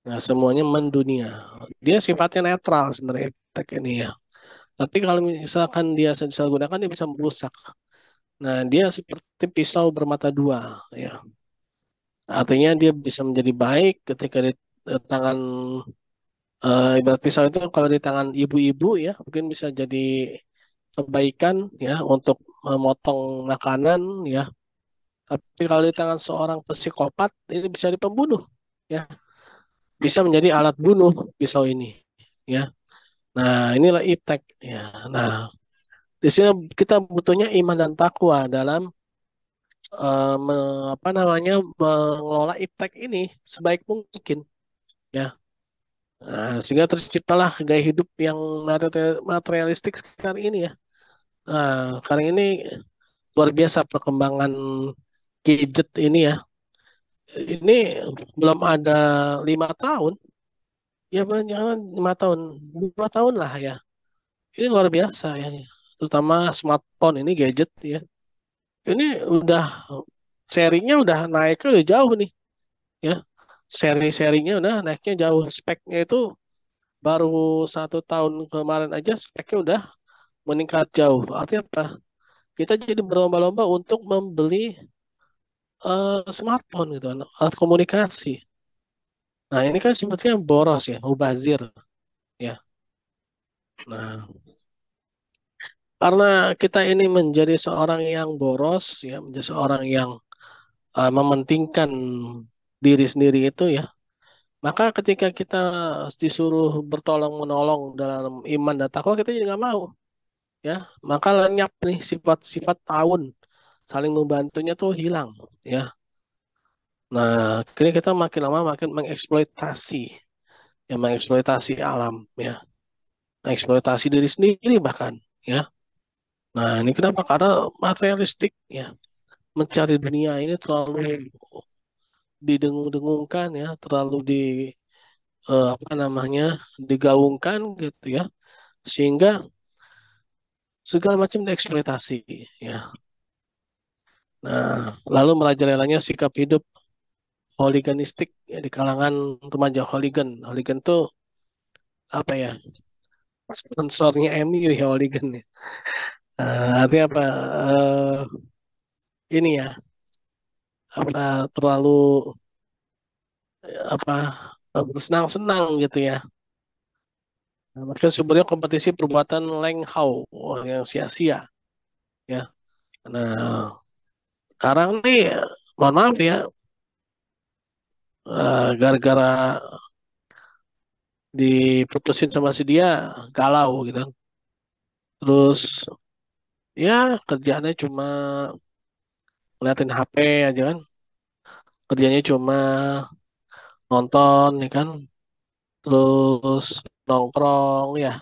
Nah, semuanya mendunia. Dia sifatnya netral sebenarnya iptek ini, ya. Tapi kalau misalkan dia disalahgunakan dia bisa merusak. Nah, dia seperti pisau bermata dua, ya. Artinya dia bisa menjadi baik ketika di tangan ibarat pisau itu kalau di tangan ibu-ibu ya mungkin bisa jadi kebaikan ya untuk memotong makanan ya. Tapi kalau di tangan seorang psikopat ini bisa dipembunuh ya, bisa menjadi alat bunuh pisau ini ya. Nah, inilah iptek ya. Nah, di sini kita butuhnya iman dan takwa dalam apa namanya mengelola iptek ini sebaik mungkin ya. Nah, sehingga terciptalah gaya hidup yang materialistik sekarang ini ya. Nah, sekarang ini luar biasa perkembangan gadget ini ya. Ini belum ada 5 tahun, ya jangan 5 tahun, 2 tahun lah ya. Ini luar biasa ya, terutama smartphone ini gadget ya. Ini udah serinya udah naiknya udah jauh nih ya. Seri-serinya udah naiknya jauh. Speknya itu baru 1 tahun kemarin aja speknya udah meningkat jauh. Artinya apa? Kita jadi berlomba-lomba untuk membeli smartphone gitu kan, alat komunikasi. Nah, ini kan sebetulnya boros ya, mubazir ya. Nah, karena kita ini menjadi seorang yang boros ya, menjadi seorang yang mementingkan diri sendiri itu ya, maka ketika kita disuruh bertolong menolong dalam iman dan takwa kita jadi nggak mau ya, maka lenyap nih sifat-sifat tahun saling membantunya tuh hilang ya. Nah, kini kita makin lama makin mengeksploitasi ya, mengeksploitasi alam ya, mengeksploitasi diri sendiri bahkan ya. Nah, ini kenapa? Karena materialistik ya, mencari dunia ini terlalu didengung-dengungkan ya, terlalu apa namanya digaungkan gitu ya, sehingga segala macam dieksploitasi ya. Nah, lalu merajalelanya sikap hidup hooliganistik ya, di kalangan remaja hooligan. Hooligan tuh apa ya? Sponsornya MU ya hooligan ya. Artinya apa? Ini ya, apa terlalu apa bersenang-senang gitu ya. Nah, makanya sumbernya kompetisi perbuatan Leng Hao yang sia-sia ya. Nah, sekarang nih mohon maaf ya, gara-gara diputusin sama si dia galau gitu kan. Terus ya kerjaannya cuma ngeliatin HP aja kan. Kerjanya cuma nonton ya kan. Terus nongkrong ya.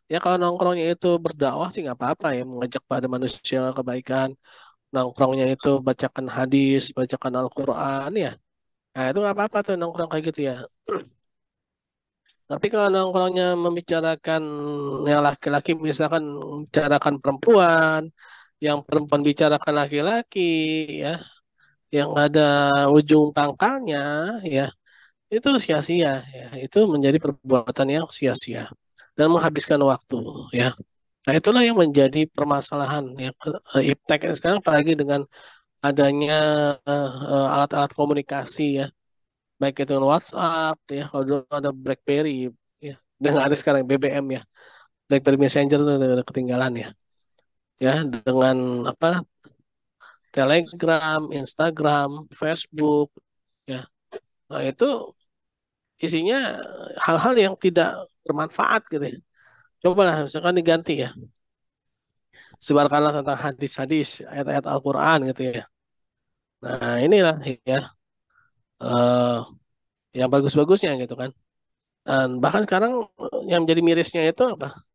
Ya kalau nongkrongnya itu berdakwah sih nggak apa-apa ya, mengajak pada manusia kebaikan. Nongkrongnya itu bacakan hadis, bacakan Al-Quran ya. Nah itu nggak apa-apa tuh nongkrong kayak gitu ya. Tapi kalau nongkrongnya membicarakan yang laki-laki, misalkan membicarakan perempuan, yang perempuan bicarakan laki-laki, ya, yang ada ujung pangkalnya, ya, itu sia-sia, ya, itu menjadi perbuatan yang sia-sia dan menghabiskan waktu, ya. Nah itulah yang menjadi permasalahan ya, iptek sekarang apalagi dengan adanya alat-alat komunikasi ya, baik itu WhatsApp ya, kalau dulu ada BlackBerry ya, dan ada sekarang BBM ya, BlackBerry Messenger itu udah ketinggalan ya, ya dengan apa Telegram, Instagram, Facebook ya, nah itu isinya hal-hal yang tidak bermanfaat gitu ya. Cobalah misalkan diganti ya, sebarkanlah tentang hadis-hadis, ayat-ayat Al-Quran gitu ya. Nah inilah ya eh, yang bagus-bagusnya gitu kan. Dan bahkan sekarang yang menjadi mirisnya itu apa?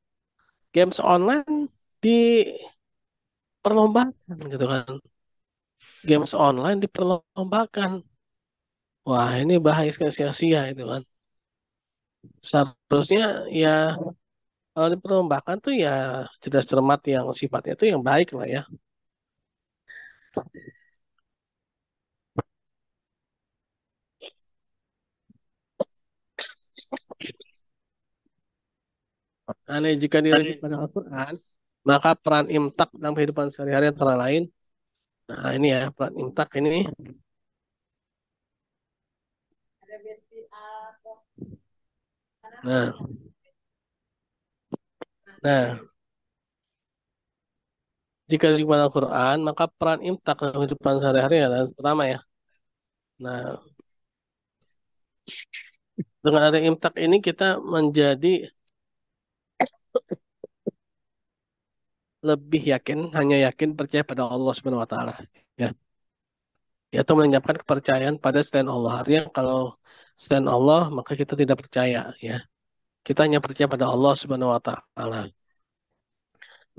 Games online diperlombakan gitu kan. Games online diperlombakan. Wah, ini bahaya sekali, sia-sia itu kan. Seharusnya ya kalau diperlombakan tuh ya cerdas cermat yang sifatnya itu yang baik lah ya. Aneh jika dirujuk pada Al-Quran, maka peran imtak dalam kehidupan sehari-hari antara lain Nah, ini ya peran imtak ini. Nah, nah, jika di Al-Quran, maka peran imtak dalam kehidupan sehari-hari adalah pertama ya. Nah, dengan ada imtak ini kita menjadi lebih yakin, hanya yakin percaya pada Allah Subhanahu wa taala. Ya. Yaitu melenyapkan kepercayaan pada selain Allah. Artinya kalau selain Allah, maka kita tidak percaya ya. Kita hanya percaya pada Allah Subhanahu wa taala.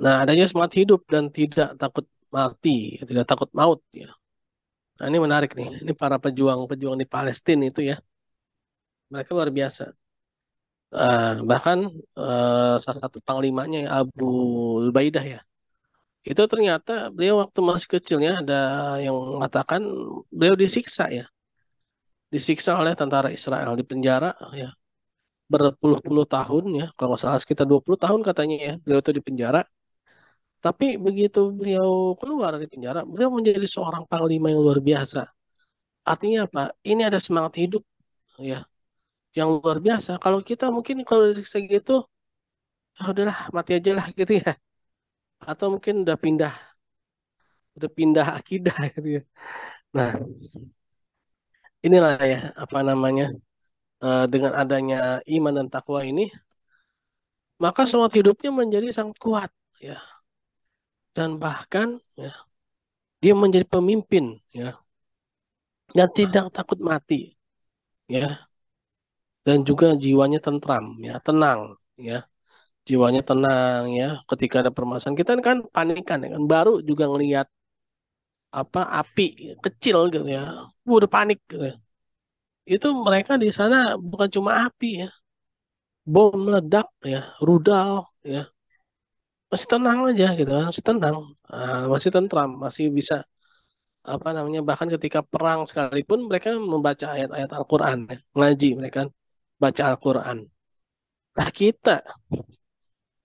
Nah, adanya semangat hidup dan tidak takut mati, tidak takut maut ya. Nah, ini menarik nih. Ini para pejuang-pejuang di Palestina itu ya. Mereka luar biasa. Bahkan salah satu panglimanya Abu Ubaidah ya. Itu ternyata beliau waktu masih kecilnya ada yang mengatakan beliau disiksa ya. Disiksa oleh tentara Israel di penjara ya. Berpuluh-puluh tahun ya. Kalau nggak salah sekitar 20 tahun katanya ya. Beliau itu di penjara. Tapi begitu beliau keluar dari penjara, beliau menjadi seorang panglima yang luar biasa. Artinya apa? Ini ada semangat hidup ya yang luar biasa. Kalau kita mungkin kalau disiksa gitu, ya udahlah mati aja lah gitu ya. Atau mungkin udah pindah akidah gitu ya. Nah, inilah ya apa namanya dengan adanya iman dan takwa ini, maka semangat hidupnya menjadi sangat kuat ya. Dan bahkan ya, dia menjadi pemimpin ya dan tidak takut mati ya. Dan juga jiwanya tentram ya, tenang ya. Jiwanya tenang ya. Ketika ada permasalahan kita kan panikan ya kan baru juga ngelihat apa api kecil gitu ya. Udah panik gitu ya. Itu mereka di sana bukan cuma api ya, bom meledak ya, rudal ya. Masih tenang aja gitu kan, masih tenang, masih tentram, masih bisa apa namanya bahkan ketika perang sekalipun mereka membaca ayat-ayat Al-Qur'an ya, ngaji mereka baca Al-Qur'an. Nah, kita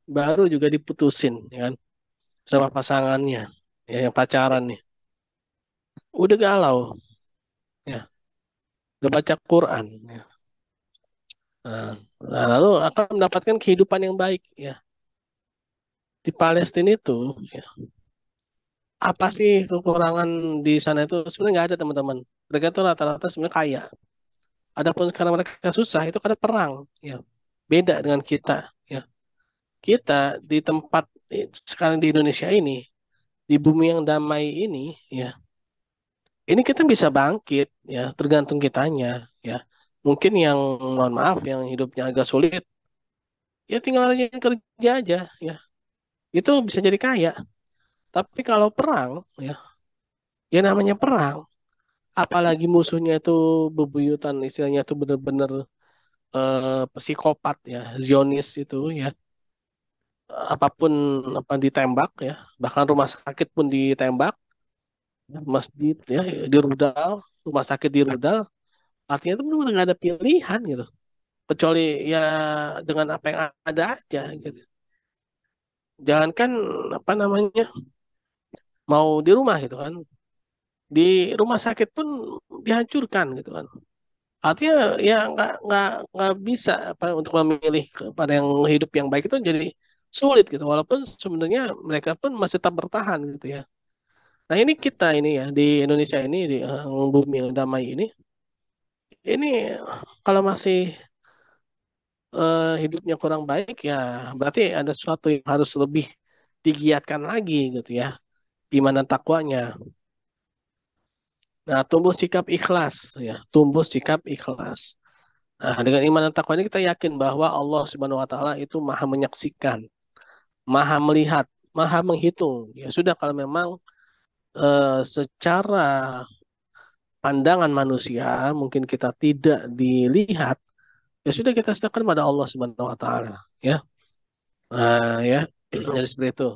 baru juga diputusin ya kan sama pasangannya ya yang pacaran nih. Udah galau ya, udah baca Quran ya. Nah, lalu akan mendapatkan kehidupan yang baik ya. Di Palestina itu ya, apa sih kekurangan di sana itu sebenarnya nggak ada teman-teman. Mereka tuh rata-rata sebenarnya kaya. Adapun sekarang mereka susah itu karena perang ya. Beda dengan kita ya. Kita di tempat sekarang di Indonesia ini, di bumi yang damai ini ya. Ini kita bisa bangkit ya, tergantung kitanya ya. Mungkin yang mohon maaf yang hidupnya agak sulit ya tinggal rajin kerja aja ya. Itu bisa jadi kaya. Tapi kalau perang ya, ya namanya perang. Apalagi musuhnya itu bebuyutan istilahnya itu benar-benar psikopat ya, Zionis itu ya. Apapun apa ditembak ya, bahkan rumah sakit pun ditembak, masjid ya dirudal, rumah sakit dirudal. Artinya itu benar-benar nggak ada pilihan gitu. Kecuali ya dengan apa yang ada aja gitu. Jangankan apa namanya mau di rumah gitu kan, di rumah sakit pun dihancurkan gitu kan. Artinya ya nggak bisa apa untuk memilih kepada yang hidup yang baik itu jadi sulit gitu. Walaupun sebenarnya mereka pun masih tetap bertahan gitu ya. Nah ini kita ini ya di Indonesia ini di bumi yang damai ini kalau masih hidupnya kurang baik ya berarti ada sesuatu yang harus lebih digiatkan lagi gitu ya iman dan takwanya. Nah tumbuh sikap ikhlas ya tumbuh sikap ikhlas. Nah dengan iman dan takwa ini kita yakin bahwa Allah Subhanahu Wa Taala itu maha menyaksikan, maha melihat, maha menghitung. Ya sudah kalau memang secara pandangan manusia mungkin kita tidak dilihat, ya sudah kita serahkan pada Allah Subhanahu Wa Taala ya. Nah ya jadi seperti itu.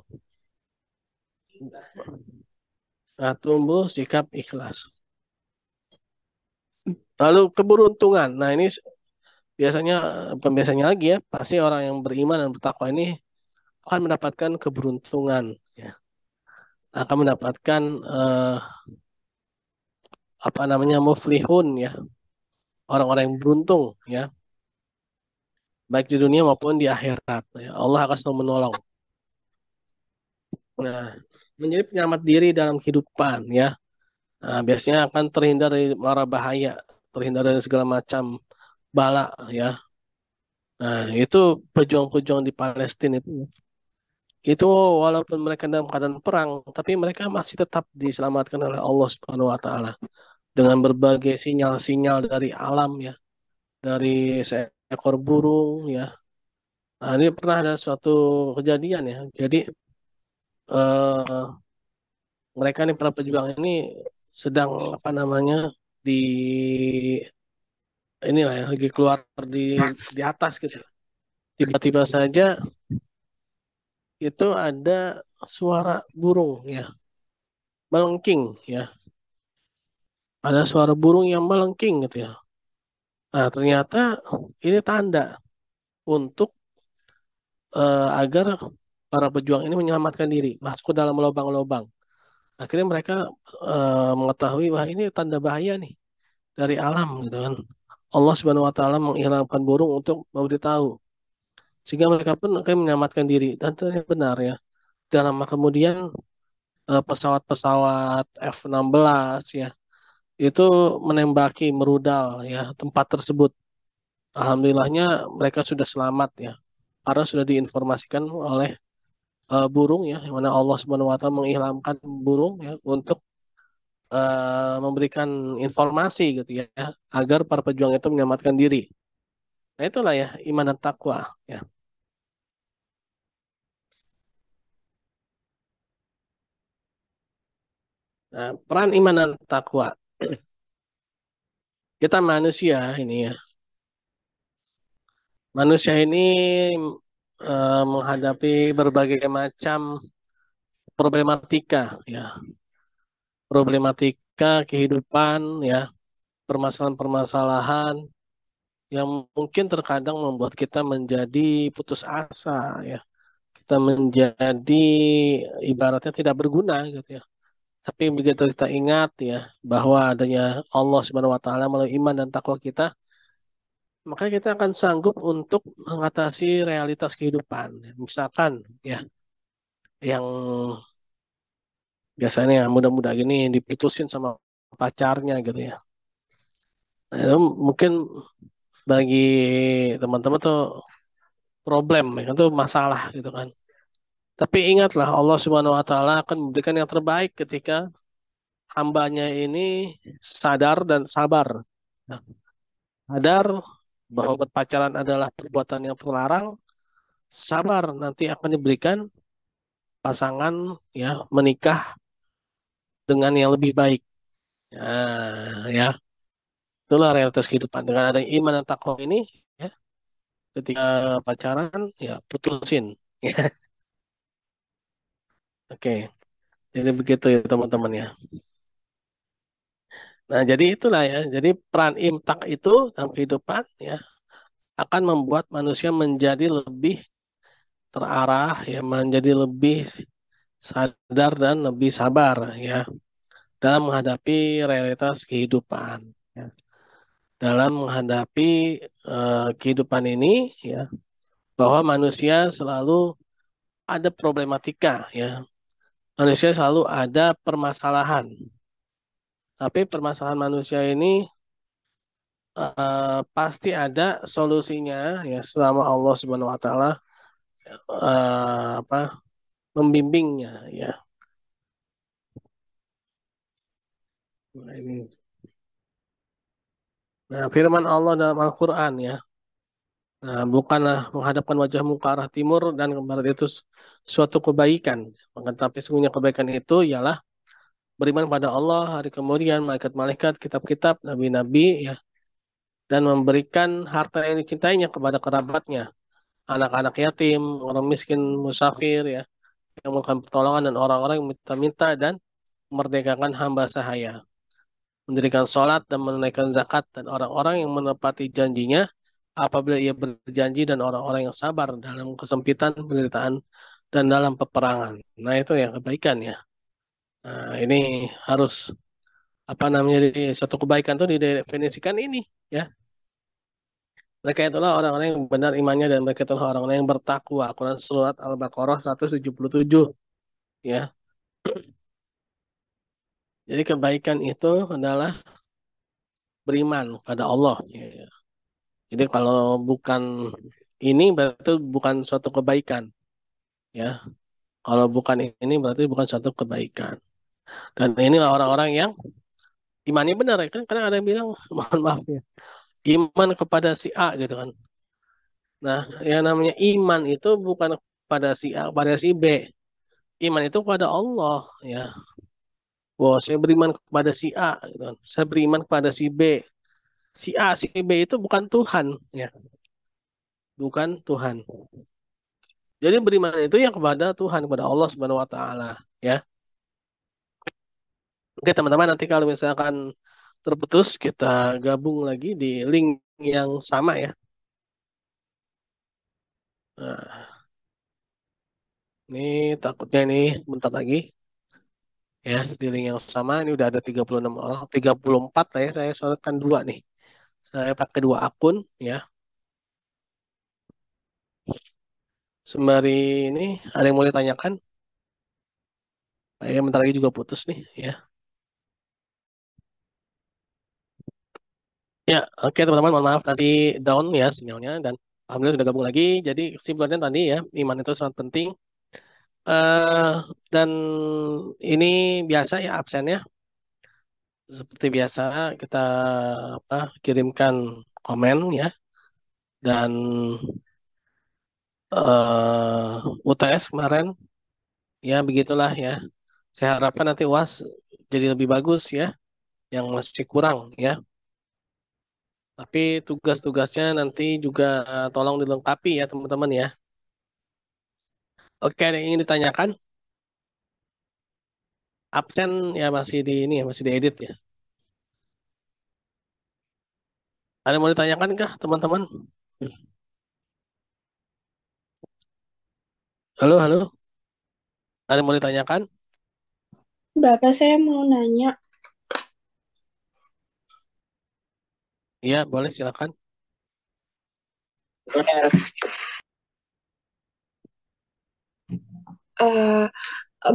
Nah, tumbuh sikap ikhlas. Lalu keberuntungan. Nah, ini biasanya bukan biasanya lagi ya, pasti orang yang beriman dan bertakwa ini akan mendapatkan keberuntungan ya. akan mendapatkan apa namanya muflihun ya, orang-orang yang beruntung ya, baik di dunia maupun di akhirat ya. Allah akan selalu menolong. Nah, menjadi penyelamat diri dalam kehidupan ya. Nah, biasanya akan terhindar dari mara bahaya, terhindar dari segala macam bala ya. Nah, itu pejuang-pejuang di Palestina itu walaupun mereka dalam keadaan perang, tapi mereka masih tetap diselamatkan oleh Allah Subhanahu wa taala dengan berbagai sinyal-sinyal dari alam ya, dari seekor burung ya. Nah, ini pernah ada suatu kejadian ya. Jadi eh, mereka nih para pejuang ini sedang apa namanya di inilah ya lagi keluar di atas gitu. Tiba-tiba saja itu ada suara burung ya, melengking ya. Ada suara burung yang melengking gitu ya. Nah, ternyata ini tanda untuk agar para pejuang ini menyelamatkan diri, masuk ke dalam lubang-lubang. Akhirnya mereka mengetahui wah ini tanda bahaya nih dari alam gitu kan. Allah Subhanahu wa taala menghilangkan burung untuk memberitahu. Sehingga mereka pun akan menyelamatkan diri dan ternyata benar ya. Dalam kemudian pesawat-pesawat F-16 ya itu menembaki merudal ya tempat tersebut. Alhamdulillahnya mereka sudah selamat ya. Karena sudah diinformasikan oleh burung ya, yang mana Allah Subhanahu wa taala mengilhamkan burung ya untuk memberikan informasi gitu ya, agar para pejuang itu menyelamatkan diri. Nah, itulah ya iman dan takwa ya. Nah, peran iman dan takwa. Kita manusia ini ya. Manusia ini menghadapi berbagai macam problematika ya. Problematika kehidupan ya, permasalahan-permasalahan yang mungkin terkadang membuat kita menjadi putus asa ya. Kita menjadi ibaratnya tidak berguna gitu ya. Tapi begitu kita ingat ya bahwa adanya Allah Subhanahu wa taala melalui iman dan takwa kita, maka kita akan sanggup untuk mengatasi realitas kehidupan. Misalkan ya yang biasanya muda-muda gini diputusin sama pacarnya gitu ya. Nah, itu mungkin bagi teman-teman tuh problem ya, itu masalah gitu kan. Tapi ingatlah Allah Subhanahu wa taala akan memberikan yang terbaik ketika hambanya ini sadar dan sabar. Nah, sadar bahwa berpacaran adalah perbuatan yang terlarang, sabar nanti akan diberikan pasangan ya menikah dengan yang lebih baik. Ya, itulah realitas kehidupan. Dengan ada iman dan takwa ini, ya, ketika pacaran ya putusin. Oke, jadi begitu ya teman-teman ya. Nah, jadi itulah ya. Jadi peran imtak itu dalam kehidupan ya akan membuat manusia menjadi lebih terarah ya, menjadi lebih sadar dan lebih sabar ya dalam menghadapi realitas kehidupan ya. Dalam menghadapi kehidupan ini ya bahwa manusia selalu ada problematika ya. Manusia selalu ada permasalahan. Tapi permasalahan manusia ini pasti ada solusinya ya selama Allah Subhanahu wa taala apa membimbingnya ya. Nah, ini. Nah, firman Allah dalam Al-Qur'an ya. Nah, bukanlah menghadapkan wajahmu ke arah timur dan ke barat itu suatu kebaikan. Tetapi sesungguhnya kebaikan itu ialah beriman pada Allah, hari kemudian, malaikat-malaikat, kitab-kitab, nabi-nabi ya, dan memberikan harta yang dicintainya kepada kerabatnya, anak-anak yatim, orang miskin, musafir ya, yang melakukan pertolongan dan orang-orang yang minta-minta dan memerdekakan hamba sahaya, mendirikan sholat dan menunaikan zakat dan orang-orang yang menepati janjinya apabila ia berjanji dan orang-orang yang sabar dalam kesempitan penderitaan dan dalam peperangan. Nah itu yang kebaikan ya. Nah, ini harus apa namanya di suatu kebaikan tuh didefinisikan ini ya. Mereka itulah orang-orang yang benar imannya dan mereka itulah orang-orang yang bertakwa. Quran surat Al-Baqarah 177 ya. Jadi kebaikan itu adalah beriman pada Allah ya. Jadi kalau bukan ini berarti bukan suatu kebaikan ya. Kalau bukan ini berarti bukan suatu kebaikan. Dan inilah orang-orang yang imannya benar ya kan, karena ada yang bilang mohon maaf ya, iman kepada si A gitu kan. Nah, yang namanya iman itu bukan pada si A, pada si B. Iman itu kepada Allah ya. Wah, saya beriman kepada si A gitu kan. Saya beriman kepada si B. Si A, si B itu bukan Tuhan ya. Bukan Tuhan. Jadi beriman itu yang kepada Tuhan, kepada Allah Subhanahu wa taala ya. Oke, teman-teman, nanti kalau misalkan terputus kita gabung lagi di link yang sama ya. Nah, ini takutnya ini bentar lagi ya di link yang sama ini udah ada 36 orang, 34 lah ya, saya soalnya kan dua nih. Saya pakai dua akun ya. Sembari ini ada yang mau ditanyakan? Saya bentar lagi juga putus nih ya. Ya, oke teman-teman, mohon maaf tadi down ya sinyalnya dan alhamdulillah sudah gabung lagi. Jadi kesimpulannya tadi ya, iman itu sangat penting. Dan ini biasa ya absennya. Seperti biasa kita apa, kirimkan komen ya dan UTS kemarin ya begitulah ya. Saya harapkan nanti UAS jadi lebih bagus ya, yang masih kurang ya. Tapi tugas-tugasnya nanti juga tolong dilengkapi ya teman-teman ya. Oke, ada yang ingin ditanyakan? Absen ya masih di ini ya, masih diedit ya. Ada yang mau ditanyakan kah teman-teman? Halo, halo. Ada yang mau ditanyakan? Bapak, saya mau nanya, Iya, boleh silakan. eh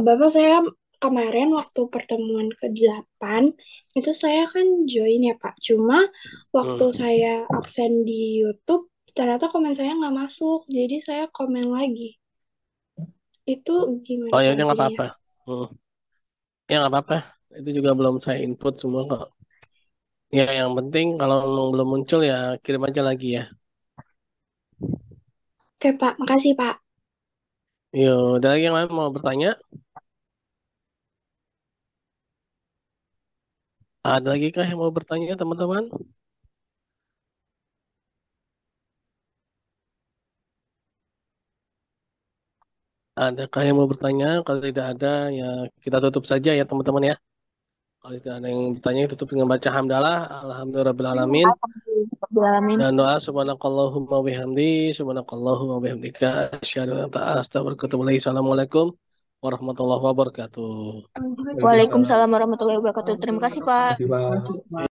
Bapak, saya kemarin waktu pertemuan ke-8, itu saya kan join ya Pak. Cuma waktu saya absen di YouTube, ternyata komen saya nggak masuk, jadi saya komen lagi. Itu gimana Oh ya Pak udah nggak jadinya? apa-apa. Ya nggak apa-apa. Itu juga belum saya input semua kok. Ya yang penting kalau belum muncul ya kirim aja lagi ya. Oke Pak, makasih Pak. Yuk, ada lagi yang lain mau bertanya? Ada lagi kah yang mau bertanya teman-teman? Adakah yang mau bertanya? Kalau tidak ada ya kita tutup saja ya teman-teman ya. Kalau tidak ada yang bertanya tutup dengan baca hamdalah. Alhamdulillahirrahmanirrahim. Dan doa subhanakallahumma bihamdi subhanakallahumma bihamdika asyhadu an la ilaha illa anta astaghfiruka wa atubu ilaik. Assalamualaikum warahmatullahi wabarakatuh. Waalaikumsalam warahmatullahi wabarakatuh. Terima kasih, Pak. Terima kasih, Pak.